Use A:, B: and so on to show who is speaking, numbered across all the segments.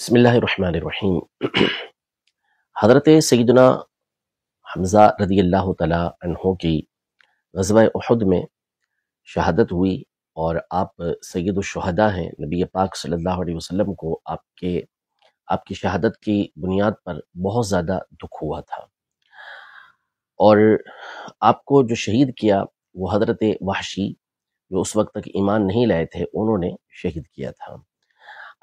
A: بسم اللہ الرحمن الرحیم۔ حضرت سیدنا حمزہ رضی اللہ تعالیٰ عنہ کی غزوہ احد میں شہادت ہوئی، اور آپ سید الشہداء ہیں۔ نبی پاک صلی اللہ علیہ وسلم کو آپ کی شہادت کی بنیاد پر بہت زیادہ دکھ ہوا تھا، اور آپ کو جو شہید کیا وہ حضرت وحشی، جو اس وقت تک ایمان نہیں لائے تھے، انہوں نے شہید کیا تھا۔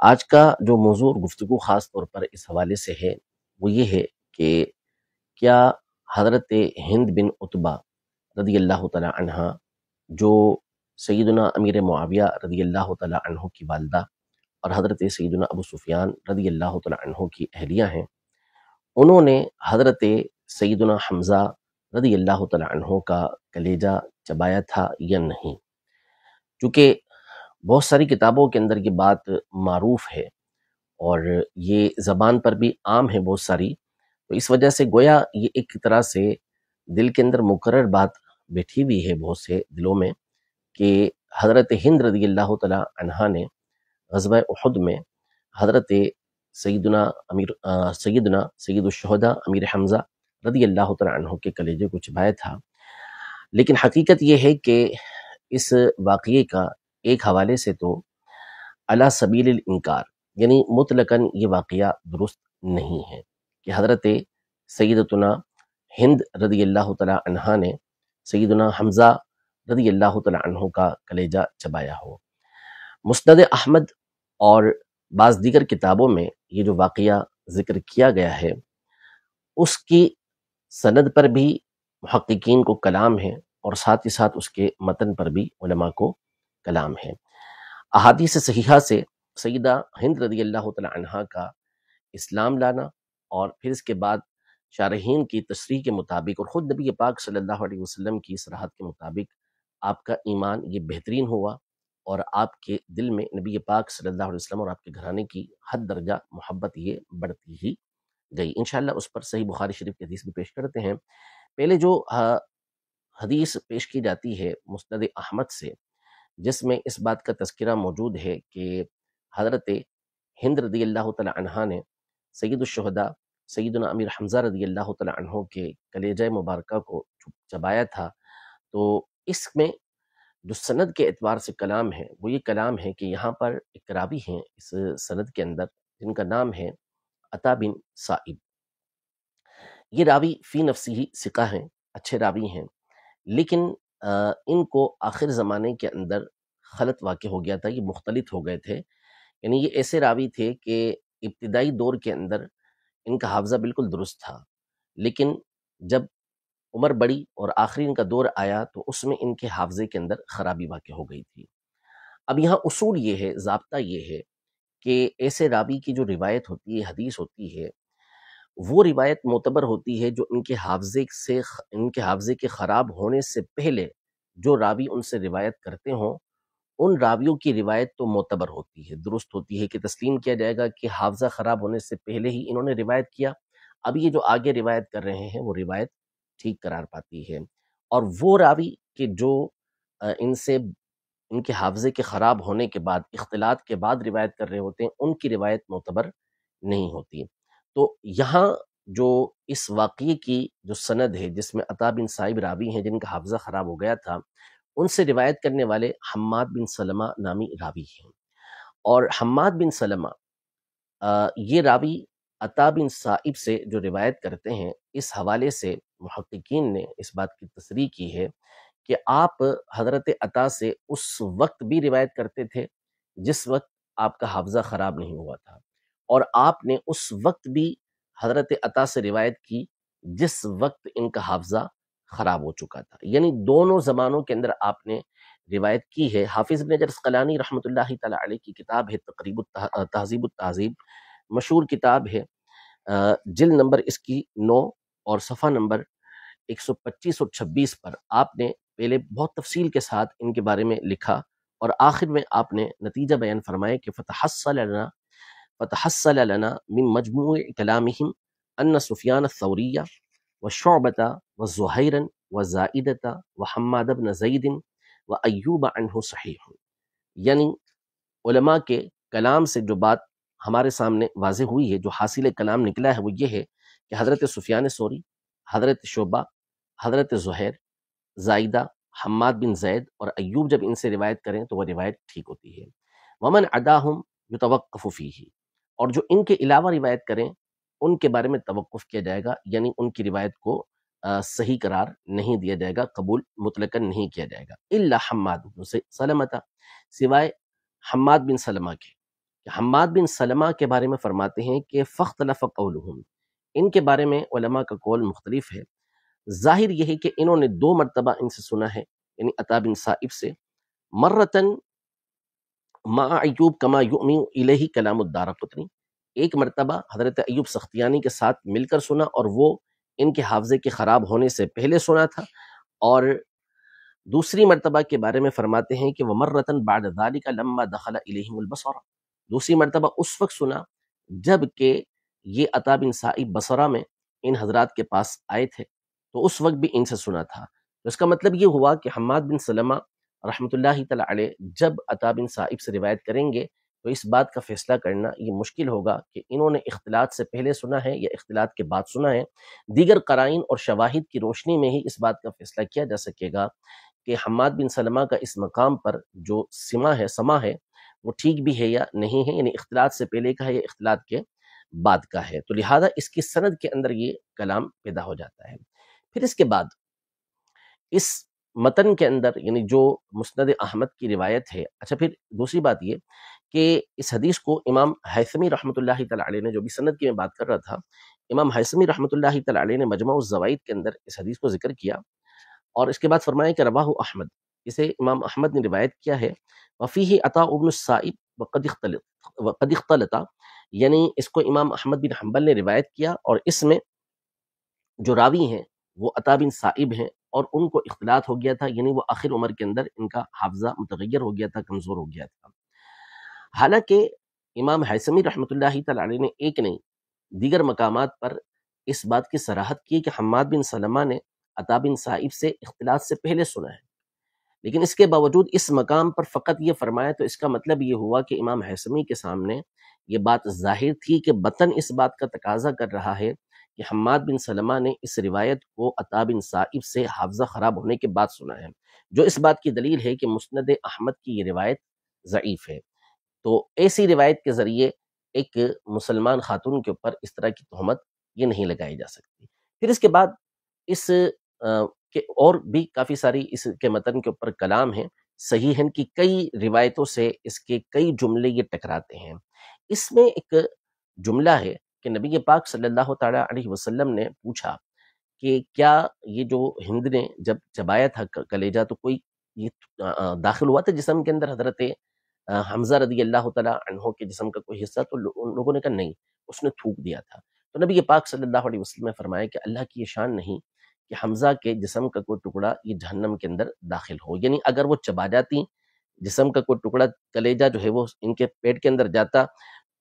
A: آج کا جو موضوع اور گفتگو خاص طور پر اس حوالے سے ہے وہ یہ ہے کہ کیا حضرت ہند بن عتبہ رضی اللہ تعالیٰ عنہ، جو سیدنا امیر معاویہ رضی اللہ تعالیٰ عنہ کی والدہ اور حضرت سیدنا ابو سفیان رضی اللہ تعالیٰ عنہ کی اہلیہ ہیں، انہوں نے حضرت سیدنا حمزہ رضی اللہ تعالیٰ عنہ کا کلیجہ چبایا تھا یا نہیں؟ چونکہ بہت ساری کتابوں کے اندر یہ بات معروف ہے اور یہ زبان پر بھی عام ہے بہت ساری، تو اس وجہ سے گویا یہ ایک طرح سے دل کے اندر مقرر بات بیٹھی ہوئی ہے بہت سے دلوں میں کہ حضرت ہند رضی اللہ تعالیٰ عنہا نے غزوہ احد میں حضرت سیدنا سید الشہداء امیر حمزہ رضی اللہ تعالیٰ عنہ کے کلیجے کو چبایا تھا۔ لیکن حقیقت یہ ہے کہ اس واقعے کا ایک حوالے سے تو علی سبیل الانکار، یعنی مطلقاً یہ واقعہ درست نہیں ہے کہ حضرت سیدتنا ہند رضی اللہ تعالیٰ عنہا نے سیدنا حمزہ رضی اللہ تعالیٰ عنہ کا کلیجہ چبایا ہو۔ مسند احمد اور بعض دیگر کتابوں میں یہ جو واقعہ ذکر کیا گیا ہے اس کی سند پر بھی محققین کو کلام ہے، اور ساتھ ہی ساتھ اس کے متن پر بھی علماء کو کلام ہے۔ احادیث صحیحہ سے سیدہ ہند رضی اللہ تعالیٰ عنہا کا اسلام لانا، اور پھر اس کے بعد شارحین کی تصریح کے مطابق اور خود نبی پاک صلی اللہ علیہ وسلم کی صراحت کے مطابق آپ کا ایمان یہ بہترین ہوا، اور آپ کے دل میں نبی پاک صلی اللہ علیہ وسلم اور آپ کے گھرانے کی حد درجہ محبت یہ بڑھتی ہی گئی۔ انشاءاللہ اس پر صحیح بخاری شریف کی حدیث بھی پیش کرتے ہیں۔ پہلے جو حدیث پیش کی جاتی ہے مسند احمد سے، جس میں اس بات کا تذکرہ موجود ہے کہ حضرت ہند رضی اللہ تعالیٰ عنہ نے سید الشہداء سیدنا امیر حمزہ رضی اللہ تعالیٰ عنہ کے کلیجہ مبارکہ کو چبایا تھا، تو اس میں جو سند کے اعتبار سے کلام ہے وہ یہ کلام ہے کہ یہاں پر ایک راوی ہیں اس سند کے اندر جن کا نام ہے عطا بن صائب۔ یہ راوی فی نفسی ہی ثقہ ہیں، اچھے راوی ہیں، لیکن ان کو آخر زمانے کے اندر خلط واقع ہو گیا تھا، یہ مختلط ہو گئے تھے۔ یعنی یہ ایسے راوی تھے کہ ابتدائی دور کے اندر ان کا حافظہ بالکل درست تھا، لیکن جب عمر بڑی اور آخری ان کا دور آیا تو اس میں ان کے حافظے کے اندر خرابی واقع ہو گئی تھی۔ اب یہاں اصول یہ ہے، ضابطہ یہ ہے کہ ایسے راوی کی جو روایت ہوتی ہے، حدیث ہوتی ہے، وہ روایت معتبر ہوتی ہے جو ان کے حافظے کے خراب ہونے سے پہلے جو راوی ان سے روایت کرتے ہوں، ان راویوں کی روایت تو معتبر ہوتی ہے، درست ہوتی ہے، کہ تسلیم کیا جائے گا کہ حافظہ خراب ہونے سے پہلے ہی انہوں نے روایت کیا، اب یہ جو آگے روایت کر رہے ہیں وہ روایت ٹھیک قرار پاتی ہے۔ اور وہ راوی کہ جو ان کے حافظے کے خراب ہونے کے بعد، اختلاط کے بعد روایت کر رہے ہوتے ہیں، ان کی روایت معتبر نہیں ہوتی۔ تو یہاں جو اس واقعے کی جو سند ہے جس میں عطا بن صائب راوی ہیں جن کا حافظہ خراب ہو گیا تھا، ان سے روایت کرنے والے حماد بن سلمہ نامی راوی ہیں، اور حماد بن سلمہ یہ راوی عطا بن صائب سے جو روایت کرتے ہیں، اس حوالے سے محققین نے اس بات کی تصریح کی ہے کہ آپ حضرت عطا سے اس وقت بھی روایت کرتے تھے جس وقت آپ کا حافظہ خراب نہیں ہوا تھا، اور آپ نے اس وقت بھی حضرت عطا سے روایت کی جس وقت ان کا حافظہ خراب ہو چکا تھا، یعنی دونوں زمانوں کے اندر آپ نے روایت کی ہے۔ حافظ ابن حجر عسقلانی رحمۃ اللہ تعالی علیہ کی کتاب ہے تہذیب التہذیب، مشہور کتاب ہے، جلد نمبر اس کی 9 اور صفحہ نمبر 125 اور 26 پر آپ نے پہلے بہت تفصیل کے ساتھ ان کے بارے میں لکھا، اور آخر میں آپ نے نتیجہ بیان فرمایا کہ فتحصل لنا من مجموع کلامہم ان سفیان الثوری وشعبۃ وزہیرا وزائدۃ وحماد بن زید وایوب عنہ صحیح، یعنی علماء کے کلام سے جو بات ہمارے سامنے واضح ہوئی ہے، جو حاصل کلام نکلا ہے، وہ یہ ہے کہ حضرت سفیان ثوری، حضرت شعبہ، حضرت زہیر، زائدہ، حماد بن زید اور ایوب جب ان سے روایت کریں تو وہ روایت ٹھیک ہوتی ہے۔ ومن عداہم یتوقف فیہ، اور جو ان کے علاوہ روایت کریں ان کے بارے میں توقف کیا جائے گا، یعنی ان کی روایت کو صحیح قرار نہیں دیا جائے گا، قبول مطلقاً نہیں کیا جائے گا۔ الا حماد بن سلمہ، سوائے حماد بن سلمہ کے، کہ حماد بن سلمہ کے بارے میں فرماتے ہیں کہ فاختلف قولہم، ان کے بارے میں علماء کا قول مختلف ہے۔ ظاہر یہ ہے کہ انہوں نے 2 مرتبہ ان سے سنا ہے، یعنی عطا بن صائب سے، مرتن مع ایوب کما یؤمی الیہ کلام الدارقطنی، ایک مرتبہ حضرت ایوب سختیانی کے ساتھ مل کر سنا اور وہ ان کے حافظے کے خراب ہونے سے پہلے سنا تھا، اور دوسری مرتبہ کے بارے میں فرماتے ہیں کہ ومرتن بعد ذلک لما دخل الیہم البصرہ، دوسری مرتبہ اس وقت سنا جب کہ یہ عطا بن صائب بصرہ میں ان حضرات کے پاس آئے تھے، تو اس وقت بھی ان سے سنا تھا۔ تو اس کا مطلب یہ ہوا کہ حماد بن سلمہ رحمۃ اللہ تعالی علیہ جب عطا بن صائب سے روایت کریں گے تو اس بات کا فیصلہ کرنا یہ مشکل ہوگا کہ انہوں نے اختلاط سے پہلے سنا ہے یا اختلاط کے بعد سنا ہے۔ دیگر قرائن اور شواہد کی روشنی میں ہی اس بات کا فیصلہ کیا جا سکے گا کہ حماد بن سلمہ کا اس مقام پر جو سما ہے وہ ٹھیک بھی ہے یا نہیں ہے، یعنی اختلاط سے پہلے کا ہے یا اختلاط کے بعد کا ہے، تو لہذا اس کی سند کے اندر یہ کلام پیدا ہو جاتا ہے۔ پھر اس کے بعد اس متن کے اندر، یعنی جو مسند احمد کی روایت ہے، اچھا پھر دوسری بات یہ کہ اس حدیث کو امام حیثمی رحمۃ اللہ تعالی علیہ نے، جو بھی سند کی میں بات کر رہا تھا، امام حیثمی رحمۃ اللہ تعالی علیہ نے مجمع الزوائد کے اندر اس حدیث کو ذکر کیا، اور اس کے بعد فرمایا کہ رواہ احمد، اسے امام احمد نے روایت کیا ہے، وفیہ عطاء بن الصائب وقد اختلط، یعنی اس کو امام احمد بن حنبل نے روایت کیا اور اس میں جو راوی ہیں وہ عطا بن صائب ہیں، اور ان کو اختلاط ہو گیا تھا، یعنی وہ آخر عمر کے اندر ان کا حافظہ متغیر ہو گیا تھا، کمزور ہو گیا تھا۔ حالانکہ امام حیثمی رحمۃ اللہ تعالی علیہ نے ایک نہیں دیگر مقامات پر اس بات کی صراحت کی کہ حماد بن سلمہ نے عطا بن صائب سے اختلاط سے پہلے سنا ہے، لیکن اس کے باوجود اس مقام پر فقط یہ فرمایا، تو اس کا مطلب یہ ہوا کہ امام حیثمی کے سامنے یہ بات ظاہر تھی کہ بطن اس بات کا تقاضا کر رہا ہے کہ حماد بن سلمہ نے اس روایت کو عطا بن صائب سے حافظہ خراب ہونے کے بعد سنا ہے، جو اس بات کی دلیل ہے کہ مسند احمد کی یہ روایت ضعیف ہے۔ تو ایسی روایت کے ذریعے ایک مسلمان خاتون کے اوپر اس طرح کی تہمت یہ نہیں لگائی جا سکتی۔ پھر اس کے بعد اس کے اور بھی کافی ساری اس کے متن کے اوپر کلام ہیں، صحیحن کی کئی روایتوں سے اس کے کئی جملے یہ ٹکراتے ہیں۔ اس میں ایک جملہ ہے کہ نبی پاک صلی اللہ تعالی علیہ وسلم نے پوچھا کہ کیا یہ جو ہند نے جب چبایا تھا کلیجہ تو کوئی یہ داخل ہوا تھا جسم کے اندر حضرت حمزہ رضی اللہ تعالی عنہ کے جسم کا کوئی حصہ؟ تو ان لوگوں نے کہا نہیں، اس نے تھوک دیا تھا۔ تو نبی پاک صلی اللہ علیہ وسلم نے فرمایا کہ اللہ کی یہ شان نہیں کہ حمزہ کے جسم کا کوئی ٹکڑا یہ جہنم کے اندر داخل ہو، یعنی اگر وہ چبا جاتی، جسم کا کوئی ٹکڑا کلیجہ جو ہے وہ ان کے پیٹ کے اندر جاتا،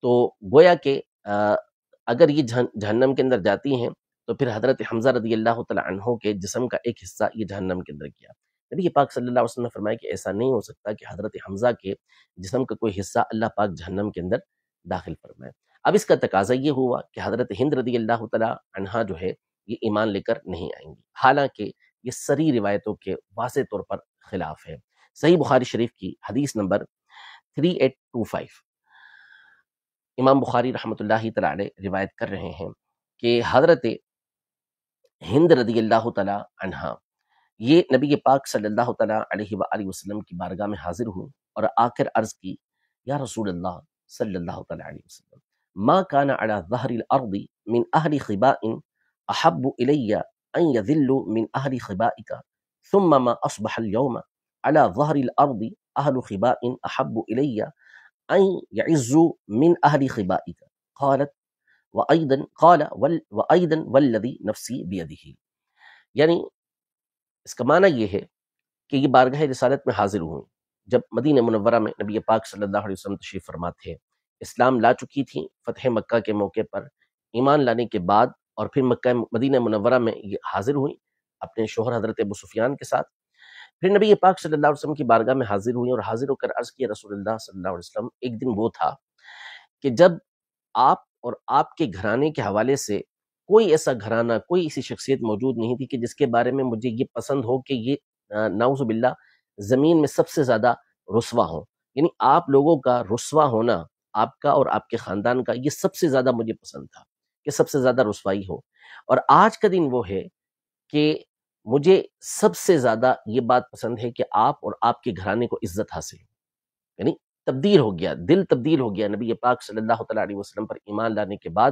A: تو گویا کہ اگر یہ جہنم کے اندر جاتی ہیں تو پھر حضرت حمزہ رضی اللہ تعالی عنہ کے جسم کا ایک حصہ یہ جہنم کے اندر گیا۔ نبی پاک صلی اللہ علیہ وسلم نے فرمایا کہ ایسا نہیں ہو سکتا کہ حضرت حمزہ کے جسم کا کوئی حصہ اللہ پاک جہنم کے اندر داخل فرمائے۔ اب اس کا تقاضا یہ ہوا کہ حضرت ہند رضی اللہ تعالی عنہا جو ہے یہ ایمان لے کر نہیں آئیں گی، حالانکہ یہ سری روایتوں کے واضح طور پر خلاف ہے۔ صحیح بخاری شریف کی حدیث نمبر 3825 امام بخاری رحمۃ اللہ تعالی علیہ روایت کر رہے ہیں کہ حضرت ہند رضی اللہ تعالی عنہا یہ نبی پاک صلی اللہ تعالی علیہ وآلہ وسلم کی بارگاہ میں حاضر ہوئیں اور آخر عرض کی، یا رسول اللہ صلی اللہ تعالی علیہ وسلم، ما كان على ظهر الارض من اهل خباء احب الي ان يذلوا من اهل خبائك ثم ما اصبح اليوم على ظهر الارض اهل خباء احب الي ان يعزوا من اهل خبائك، قالت وايضا والذي نفسي بيده، یعنی اس کا معنی یہ ہے کہ یہ بارگاہ رسالت میں حاضر ہوئیں جب مدینہ منورہ میں نبی پاک صلی اللہ علیہ وسلم تشریف فرما تھے، اسلام لا چکی تھی فتح مکہ کے موقع پر، ایمان لانے کے بعد، اور پھر مدینہ منورہ میں یہ حاضر ہوئیں اپنے شوہر حضرت ابو سفیان کے ساتھ۔ پھر نبی پاک صلی اللہ علیہ وسلم کی بارگاہ میں حاضر ہوئیں اور حاضر ہو کر عرض کیا، رسول اللہ صلی اللہ علیہ وسلم، ایک دن وہ تھا کہ جب آپ اور آپ کے گھرانے کے حوالے سے کوئی ایسا گھرانہ، کوئی ایسی شخصیت موجود نہیں تھی کہ جس کے بارے میں مجھے یہ پسند ہو کہ یہ نعوذ باللہ زمین میں سب سے زیادہ رسوا ہو. یعنی آپ لوگوں کا رسوا ہونا، آپ کا اور آپ کے خاندان کا، یہ سب سے زیادہ مجھے پسند تھا کہ سب سے زیادہ رسوائی ہو. اور آج کا دن وہ ہے کہ مجھے سب سے زیادہ یہ بات پسند ہے کہ آپ اور آپ کے گھرانے کو عزت حاصل ہو. یعنی تبدیل ہو گیا، دل تبدیل ہو گیا نبی پاک صلی اللہ تعالیٰ علیہ وسلم پر ایمان لانے کے بعد،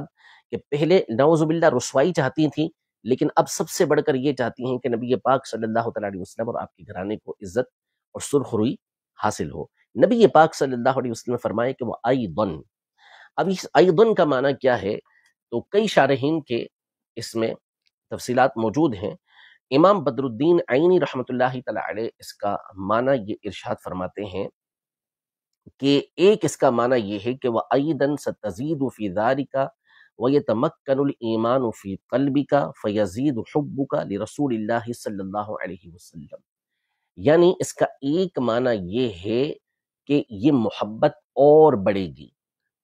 A: کہ پہلے نعوذ باللہ رسوائی چاہتی تھیں، لیکن اب سب سے بڑھ کر یہ چاہتی ہیں کہ نبی پاک صلی اللہ تعالیٰ علیہ وسلم اور آپ کے گھرانے کو عزت اور سرخ روئی حاصل ہو. نبی پاک صلی اللہ علیہ وسلم نے فرمائے کہ وہ ایضاً. اب اس ایضاً کا معنی کیا ہے؟ تو کئی شارحین کے اس میں تفصیلات موجود ہیں. امام بدر الدین عینی رحمۃ اللہ تعالی علیہ اس کا معنی یہ ارشاد فرماتے ہیں کہ ایک اس کا معنی یہ ہے کہ وَأَيْضًا سَتَزِيدُ فِي ذَلِكَ وَيَتَمَكَّنُ الْإِيمَانُ فِي قَلْبِكَ فَيَزِيدُ حُبُّكَ لِرَسُولِ اللَّهِ صلی اللہ علیہ وسلم. یعنی اس کا ایک معنی یہ ہے کہ یہ محبت اور بڑھے گی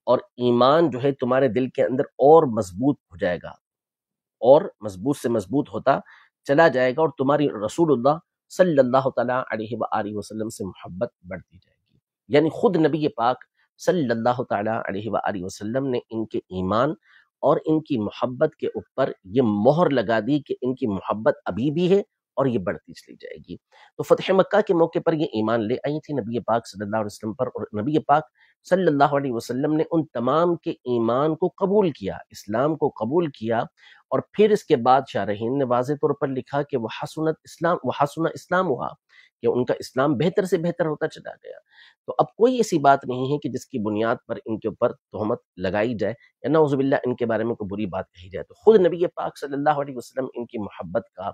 A: اور ایمان جو ہے تمہارے دل کے اندر اور مضبوط ہو جائے گا، اور مضبوط سے مضبوط ہوتا چلا جائے گا، اور تمہاری رسول اللہ صلی اللہ تعالیٰ علیہ وآلہ وسلم سے محبت بڑھتی جائے گی. یعنی خود نبی پاک صلی اللہ تعالیٰ علیہ وآلہ وسلم نے ان کے ایمان اور ان کی محبت کے اوپر یہ مہر لگا دی کہ ان کی محبت ابھی بھی ہے اور یہ بڑھتی چلی جائے گی. تو فتح مکہ کے موقع پر یہ ایمان لے آئی تھی نبی پاک صلی اللہ علیہ وسلم پر، اور نبی پاک صلی اللہ علیہ وسلم نے ان تمام کے ایمان کو قبول کیا، اسلام کو قبول کیا. اور پھر اس کے بعد شارحین نے واضح طور پر لکھا کہ وہ حسن اسلام ہوا، کہ ان کا اسلام بہتر سے بہتر ہوتا چلا گیا. تو اب کوئی ایسی بات نہیں ہے کہ جس کی بنیاد پر ان کے اوپر تہمت لگائی جائے یا نعوذ باللہ ان کے بارے میں کوئی بری بات کہی جائے. تو خود نبی پاک صلی اللہ علیہ وسلم ان کی محبت کا،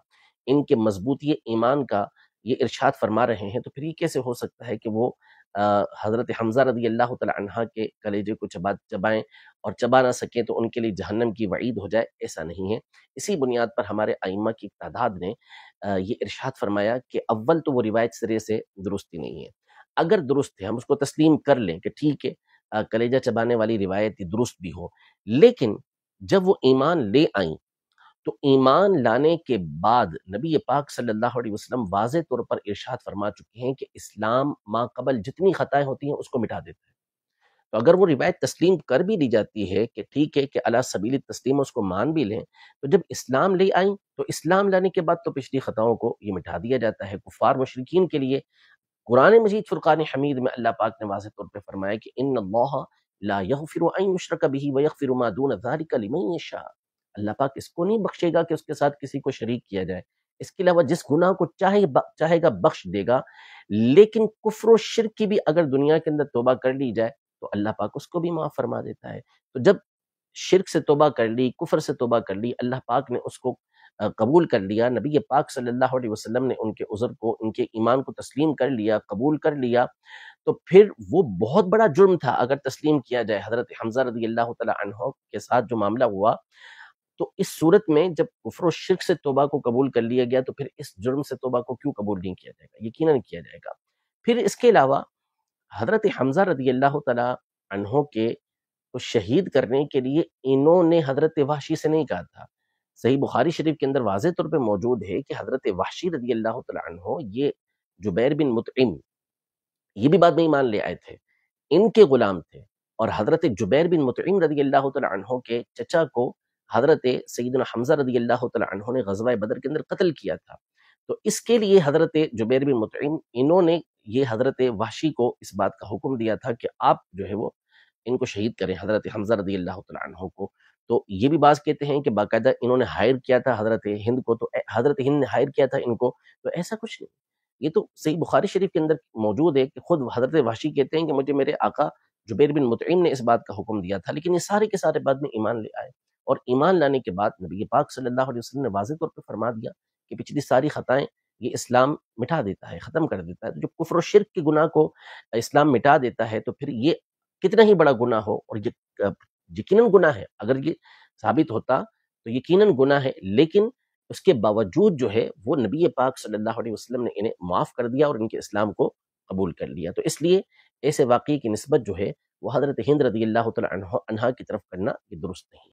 A: ان کے مضبوطی ایمان کا یہ ارشاد فرما رہے ہیں. تو پھر یہ کیسے ہو سکتا ہے کہ وہ حضرت حمزہ رضی اللہ تعالی عنہ کے کلیجے کو چبائیں اور چبا نہ سکیں تو ان کے لیے جہنم کی وعید ہو جائے؟ ایسا نہیں ہے. اسی بنیاد پر ہمارے ائمہ کی تعداد نے یہ ارشاد فرمایا کہ اول تو وہ روایت سرے سے درستی نہیں ہے. اگر درست ہے ہم اس کو تسلیم کر لیں کہ ٹھیک ہے کلیجہ چبانے والی روایت درست بھی ہو، لیکن جب وہ ایمان لے آئیں تو ایمان لانے کے بعد نبی پاک صلی اللہ علیہ وسلم واضح طور پر ارشاد فرما چکے ہیں کہ اسلام ما قبل جتنی خطائیں ہوتی ہیں اس کو مٹا دیتا ہے. تو اگر وہ روایت تسلیم کر بھی لی جاتی ہے کہ ٹھیک ہے کہ علی سبیل تسلیم اس کو مان بھی لیں، تو جب اسلام لے آئیں تو اسلام لانے کے بعد تو پچھلی خطاؤں کو یہ مٹا دیا جاتا ہے. کفار مشرکین کے لیے قرآن مجید فرقان حمید میں اللہ پاک نے واضح طور پہ فرمایا کہ ان اللہ لا یغفر ان یشرک بہ ویغفر ما دون ذلک لمن یشاء. اللہ پاک اس کو نہیں بخشے گا کہ اس کے ساتھ کسی کو شریک کیا جائے، اس کے علاوہ جس گناہ کو چاہے گا بخش دے گا. لیکن کفر و شرک کی بھی اگر دنیا کے اندر توبہ کر لی جائے تو اللہ پاک اس کو بھی معاف فرما دیتا ہے. تو جب شرک سے توبہ کر لی، کفر سے توبہ کر لی، اللہ پاک نے اس کو قبول کر لیا، نبی پاک صلی اللہ علیہ وسلم نے ان کے عذر کو، ان کے ایمان کو تسلیم کر لیا، قبول کر لیا، تو پھر وہ بہت بڑا جرم تھا اگر تسلیم کیا جائے. حضرت حمزہ رضی اللہ تعالی عنہ کے ساتھ جو معاملہ ہوا، تو اس صورت میں جب کفر و شرک سے توبہ کو قبول کر لیا گیا تو پھر اس جرم سے توبہ کو کیوں قبول نہیں کیا جائے گا؟ یقیناً کیا جائے گا. پھر اس کے علاوہ حضرت حمزہ رضی اللہ تعالی عنہ کے کو شہید کرنے کے لیے انہوں نے حضرت وحشی سے نہیں کہا تھا. صحیح بخاری شریف کے اندر واضح طور پہ موجود ہے کہ حضرت وحشی رضی اللہ تعالی عنہ، یہ جبیر بن مطعم، یہ بھی بعد میں ایمان لے آئے تھے، ان کے غلام تھے. اور حضرت جبیر بن مطعم رضی اللہ تعالی عنہ کے چچا کو حضرت سیدنا حمزہ رضی اللہ تعالی عنہ نے غزوہ بدر کے اندر قتل کیا تھا. تو اس کے لیے حضرت جبیر بن مطعم، انہوں نے یہ حضرت وحشی کو اس بات کا حکم دیا تھا کہ آپ جو ہے وہ ان کو شہید کریں، حضرت حمزہ رضی اللہ تعالی عنہ کو. تو یہ بھی بعض کہتے ہیں کہ باقاعدہ انہوں نے ہائر کیا تھا حضرت ہند کو، تو حضرت ہند نے ہائر کیا تھا ان کو. تو ایسا کچھ نہیں، یہ تو صحیح بخاری شریف کے اندر موجود ہے کہ خود حضرت وحشی کہتے ہیں کہ مجھے میرے آقا جبیر بن مطعم نے اس بات کا حکم دیا تھا. لیکن یہ سارے کے سارے بعد میں ایمان لے آئے، اور ایمان لانے کے بعد نبی پاک صلی اللہ علیہ وسلم نے واضح طور پہ فرما دیا کہ پچھلی ساری خطائیں یہ اسلام مٹا دیتا ہے، ختم کر دیتا ہے. تو جو کفر و شرک کے گناہ کو اسلام مٹا دیتا ہے تو پھر یہ کتنا ہی بڑا گناہ ہو، اور یہ یقیناً گناہ ہے، اگر یہ ثابت ہوتا تو یقیناً گناہ ہے، لیکن اس کے باوجود جو ہے وہ نبی پاک صلی اللہ علیہ وسلم نے انہیں معاف کر دیا اور ان کے اسلام کو قبول کر لیا. تو اس لیے ایسے واقعے کی نسبت جو ہے وہ حضرت ہند رضی اللہ تعالی عنہا کی طرف کرنا یہ درست نہیں۔